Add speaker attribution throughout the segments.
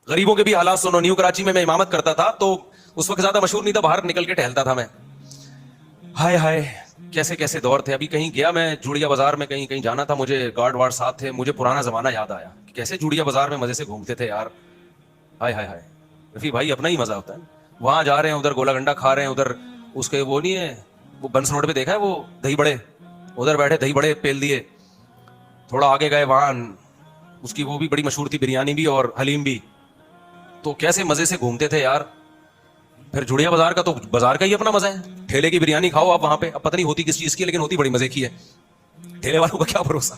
Speaker 1: غریبوں کے بھی حالات سنو. نیو کراچی میں امامت کرتا تھا تو اس وقت زیادہ مشہور نہیں تھا, باہر نکل کے ٹہلتا تھا میں. ہائے ہائے کیسے کیسے دور تھے. ابھی کہیں گیا میں جوڑیا بازار میں, کہیں جانا تھا مجھے, گارڈ وارڈ ساتھ تھے, مجھے پرانا زمانہ یاد آیا کہ کیسے جوڑیا بازار میں مزے سے گھومتے تھے یار. ہائے ہائے ہائے رفیع بھائی اپنا ہی مزہ ہوتا ہے. وہاں جا رہے ہیں, ادھر گولا گنڈا کھا رہے ہیں, ادھر اس کے وہ نہیں ہے, وہ بنس روڈ پہ دیکھا ہے وہ دہی بڑے, ادھر بیٹھے دہی بڑے پیل دیے. تھوڑا آگے گئے وہاں اس کی وہ بھی بڑی مشہور تھی, بریانی بھی اور حلیم بھی. تو کیسے مزے سے گھومتے تھے یار. پھر جوڑیا بازار کا تو بازار کا ہی اپنا مزہ ہے. ٹھیلے کی بریانی کھاؤ آپ وہاں پہ, اب پتہ نہیں ہوتی کس چیز کی, لیکن ہوتی بڑی مزے کی ہے. ٹھیلے والوں کا کیا بھروسہ.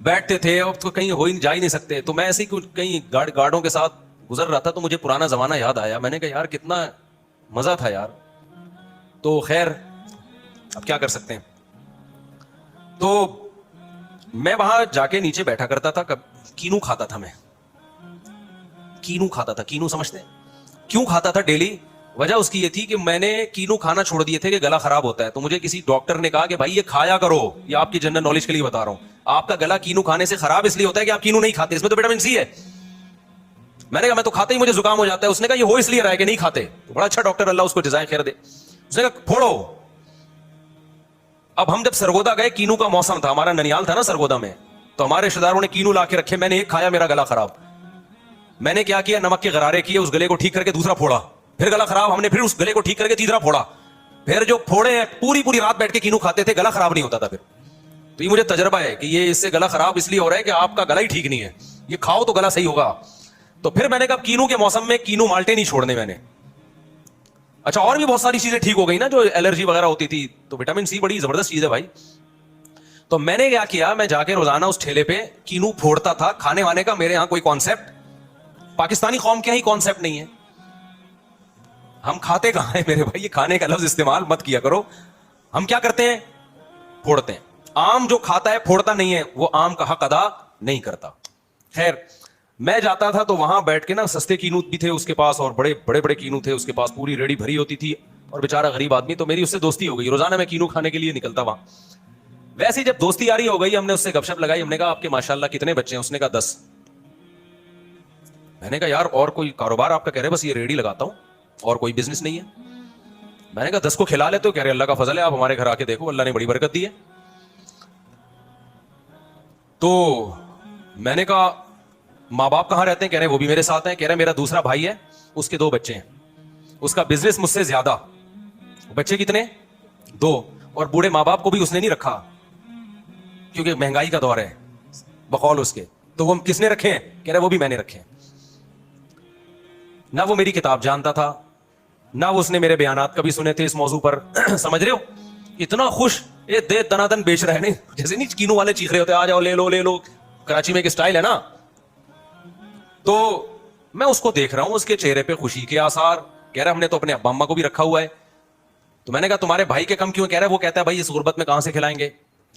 Speaker 1: بیٹھتے تھے, اب تو کہیں ہو ہی جا ہی نہیں سکتے. تو میں ایسے ہی کہیں گارڈوں کے ساتھ گزر رہا تھا تو مجھے پرانا زمانہ یاد آیا. میں نے کہا یار کتنا مزہ تھا یار. تو خیر اب کیا کر سکتے ہیں. تو میں وہاں جا کے نیچے بیٹھا کرتا تھا, کینو کھاتا تھا میں. کینو کھاتا تھا, کینو سمجھتے ہیں کیوں کھاتا تھا ڈیلی؟ وجہ اس کی یہ تھی کہ میں نے کینو کھانا چھوڑ دیے تھے کہ گلا خراب ہوتا ہے. تو مجھے کسی ڈاکٹر نے کہا کہ بھائی یہ کھایا کرو, یہ آپ کی جنرل نالج کے لیے بتا رہا ہوں, آپ کا گلا کینو کھانے سے خراب اس لیے ہوتا ہے کہ آپ کینو نہیں کھاتے, اس میں تو وٹامن سی ہے. میں نے کہا میں تو کھاتا ہی مجھے زکام ہو جاتا ہے. اس نے کہا یہ ہو اس لیے رہا ہے کہ نہیں کھاتے. تو بڑا اچھا ڈاکٹر, اللہ اس کو جزائے خیر دے. اس نے کہا پھوڑو. اب ہم جب سرگودا گئے, کینو کا موسم تھا, ہمارا ننیال تھا نا سرگودا میں, تو ہمارے رشتے داروں نے کینو لا کے رکھے. میں نے ایک کھایا, میرا گلا خراب. میں نے کیا کیا, نمک کے غرارے کیے, اس گلے کو ٹھیک کر کے دوسرا پھوڑا, پھر گلا خراب. ہم نے پھر اس گلے کو ٹھیک کر کے تیسرا پھوڑا. پھر جو پھوڑے پوری رات بیٹھ کے کینو کھاتے تھے, گلا خراب نہیں ہوتا تھا. پھر تو یہ مجھے تجربہ ہے کہ یہ اس سے گلا خراب اس لیے ہو رہا ہے کہ آپ کا گلا ہی ٹھیک نہیں ہے, یہ کھاؤ تو گلا صحیح ہوگا. تو پھر میں نے کہا کینو کے موسم میں کینو مالٹے نہیں چھوڑنے میں نے. اچھا اور بھی بہت ساری چیزیں ٹھیک ہو گئی نا, جو الرجی وغیرہ ہوتی تھی. تو وٹامن سی بڑی زبردست چیز ہے بھائی. تو میں نے کیا کیا, میں جا کے روزانہ اس ٹھیلے پہ کینو پھوڑتا تھا. کھانے وانے کا میرے یہاں کوئی کانسیپٹ, پاکستانی قوم کیا ہی کانسیپٹ نہیں ہے. ہم کھاتے کہاں ہیں میرے بھائی, یہ کھانے کا لفظ استعمال مت کیا کرو. ہم کیا کرتے ہیں, پھوڑتے ہیں. آم جو کھاتا ہے پھوڑتا نہیں ہے, وہ آم کا حق ادا نہیں کرتا. خیر میں جاتا تھا تو وہاں بیٹھ کے نا, سستے کینو بھی تھے اس کے پاس اور بڑے کینو تھے اس کے پاس, پوری ریڑھی بھری ہوتی تھی. اور بیچارہ غریب آدمی, تو میری اس سے دوستی ہو گئی. روزانہ میں کینو کھانے کے لیے نکلتا وہاں. ویسے جب دوستی یاری ہو گئی, ہم نے اس سے گپ شپ لگائی. ہم نے کہا آپ کے ماشاءاللہ کتنے بچے ہیں؟ اس نے کہا 10. میں نے کہا یار اور کوئی کاروبار آپ کا؟ کہہ رہے بس یہ ریڑھی لگاتا ہوں اور کوئی بزنس نہیں ہے. میں نے کہا 10 کو کھلا لیتے ہو؟ کہہ رہے اللہ کا فضل ہے, آپ ہمارے گھر آ کے دیکھو, اللہ نے بڑی برکت دی ہے. تو میں نے کہا ماں باپ کہاں رہتے ہیں؟ کہہ رہے وہ بھی میرے ساتھ ہیں. کہہ رہے میرا دوسرا بھائی ہے, اس کے 2 بچے ہیں, اس کا بزنس مجھ سے زیادہ. بچے کتنے؟ 2. اور بوڑھے ماں باپ کو بھی اس نے نہیں رکھا کیونکہ مہنگائی کا دور ہے بقول اس کے. تو وہ کس نے رکھے ہیں؟ کہہ رہے وہ بھی میں نے رکھے ہیں. نہ وہ میری کتاب جانتا تھا, نہ وہ اس نے میرے بیانات کبھی سنے تھے اس موضوع پر. سمجھ رہے ہو, اتنا خوش یہ دے دنادن بیچ رہے ہیں, جیسے نہیں کینو والے چیخ رہے ہوتے آ جاؤ لے لو. کراچی میں ایک اسٹائل ہے نا. تو میں اس کو دیکھ رہا ہوں, اس کے چہرے پہ خوشی کے آثار. کہہ رہا ہم نے تو اپنے ابا اماں کو بھی رکھا ہوا ہے. تو میں نے کہا تمہارے بھائی کے کم کیوں؟ کہہ رہا ہے وہ کہتا ہے بھائی اس غربت میں کہاں سے کھلائیں گے.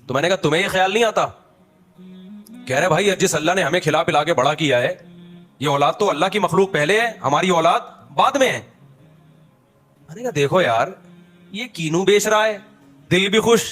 Speaker 1: تو میں نے کہا تمہیں یہ خیال نہیں آتا؟ کہہ رہے بھائی جس اللہ نے ہمیں کھلا پلا کے بڑا کیا ہے, یہ اولاد تو اللہ کی مخلوق پہلے ہے, ہماری اولاد بعد میں ہے. میں نے کہا دیکھو یار, یہ کینو بیچ رہا ہے, دل بھی خوش,